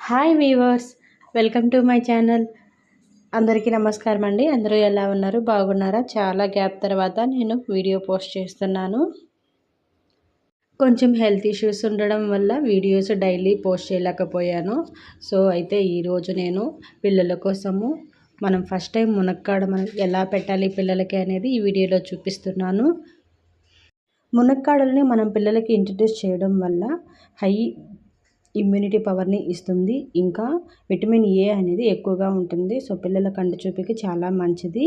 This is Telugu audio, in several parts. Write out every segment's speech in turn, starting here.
Hi weavers, welcome to my channel. అందరికీ నమస్కారం అండి. అందరూ ఎలా ఉన్నారు? బాగున్నారా? చాలా గ్యాప్ తర్వాత నేను వీడియో పోస్ట్ చేస్తున్నాను. కొంచెం హెల్త్ ఇష్యూస్ ఉండడం వల్ల వీడియోస్ డైలీ పోస్ట్ చేయలేకపోయాను. సో అయితే ఈరోజు నేను పిల్లల కోసము మనం ఫస్ట్ టైం మునక్కాడ మనం ఎలా పెట్టాలి పిల్లలకి అనేది ఈ వీడియోలో చూపిస్తున్నాను. మునక్కాడల్ని మనం పిల్లలకి ఇంట్రడ్యూస్ చేయడం వల్ల హై ఇమ్యూనిటీ పవర్ని ఇస్తుంది. ఇంకా విటమిన్ ఏ అనేది ఎక్కువగా ఉంటుంది. సో పిల్లల కంటి చూపుకి చాలా మంచిది.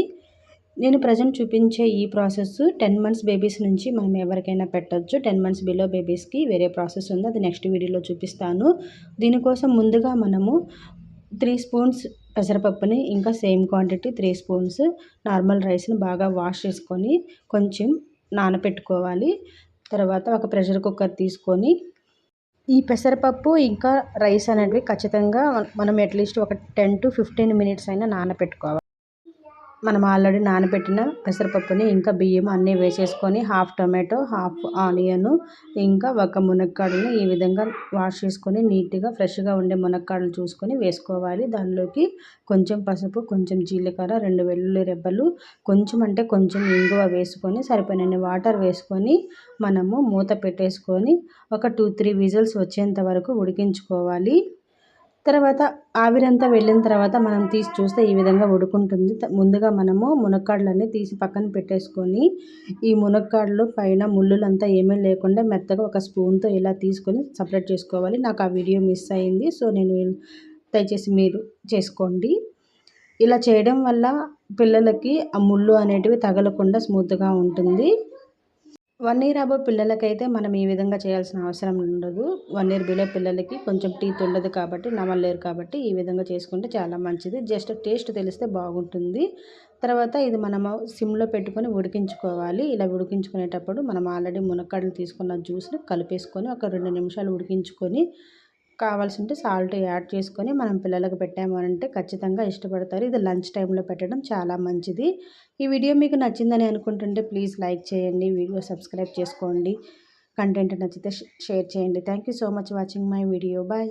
నేను ప్రజెంట్ చూపించే ఈ ప్రాసెస్ 10 మంత్స్ బేబీస్ నుంచి మనం ఎవరికైనా పెట్టొచ్చు. 10 మంత్స్ బిలో బేబీస్కి వేరే ప్రాసెస్ ఉంది, అది నెక్స్ట్ వీడియోలో చూపిస్తాను. దీనికోసం ముందుగా మనము 3 స్పూన్స్ పెసరపప్పుని, ఇంకా సేమ్ క్వాంటిటీ 3 స్పూన్స్ నార్మల్ రైస్ని బాగా వాష్ చేసుకొని కొంచెం నానపెట్టుకోవాలి. తర్వాత ఒక ప్రెషర్ కుక్కర్ తీసుకొని ఈ పెసరపప్పు ఇంకా రైస్ అనేటివి ఖచ్చితంగా మనం అట్లీస్ట్ ఒక 10 to 15 మినిట్స్ అయినా నానపెట్టుకోవాలి. మనం ఆల్రెడీ నానబెట్టిన పెసరపప్పుని ఇంకా బియ్యం అన్నీ వేసేసుకొని హాఫ్ టొమాటో, హాఫ్ ఆనియన్, ఇంకా ఒక మునక్కాడని ఈ విధంగా వాష్ చేసుకొని నీట్గా ఫ్రెష్గా ఉండే మునక్కాడలు చూసుకొని వేసుకోవాలి. దానిలోకి కొంచెం పసుపు, కొంచెం జీలకర్ర, 2 వెల్లుల్లి రెబ్బలు, కొంచెం అంటే కొంచెం ఇంగువ వేసుకొని సరిపోయినన్ని వాటర్ వేసుకొని మనము మూత పెట్టేసుకొని ఒక 2-3 విజిల్స్ వచ్చేంత వరకు ఉడికించుకోవాలి. తర్వాత ఆవిరంతా వెళ్ళిన తర్వాత మనం తీసి చూస్తే ఈ విధంగా ఉడుకుంటుంది. ముందుగా మనము మునక్కాడలన్నీ తీసి పక్కన పెట్టేసుకొని ఈ మునక్కాడలు పైన ముళ్ళులంతా ఏమీ లేకుండా మెత్తగా ఒక స్పూన్తో ఇలా తీసుకొని సపరేట్ చేసుకోవాలి. నాకు ఆ వీడియో మిస్ అయింది, సో నేను దయచేసి మీరు చేసుకోండి. ఇలా చేయడం వల్ల పిల్లలకి ఆ ముళ్ళు అనేటివి తగలకుండా స్మూత్గా ఉంటుంది. 1 ఇయర్ అబోవ్ పిల్లలకైతే మనం ఈ విధంగా చేయాల్సిన అవసరం ఉండదు. 1 ఇయర్ బిలో పిల్లలకి కొంచెం టీత్ ఉండదు కాబట్టి, నమలలేరు కాబట్టి ఈ విధంగా చేసుకుంటే చాలా మంచిది. జస్ట్ టేస్ట్ తెలిస్తే బాగుంటుంది. తర్వాత ఇది మనము సిమ్లో పెట్టుకొని ఉడికించుకోవాలి. ఇలా ఉడికించుకునేటప్పుడు మనం ఆల్రెడీ మునక్కాడలు తీసుకున్న జ్యూస్ని కలిపేసుకొని ఒక 2 నిమిషాలు ఉడికించుకొని కావాల్సింటే సాల్ట్ యాడ్ చేసుకొని మనం పిల్లలకు పెట్టామనంటే ఖచ్చితంగా ఇష్టపడతారు. ఇది లంచ్ టైంలో పెట్టడం చాలా మంచిది. ఈ వీడియో మీకు నచ్చిందని అనుకుంటుంటే ప్లీజ్ లైక్ చేయండి, వీడియో సబ్స్క్రైబ్ చేసుకోండి, కంటెంట్ నచ్చితే షేర్ చేయండి. Thank you so much watching my video. Bye.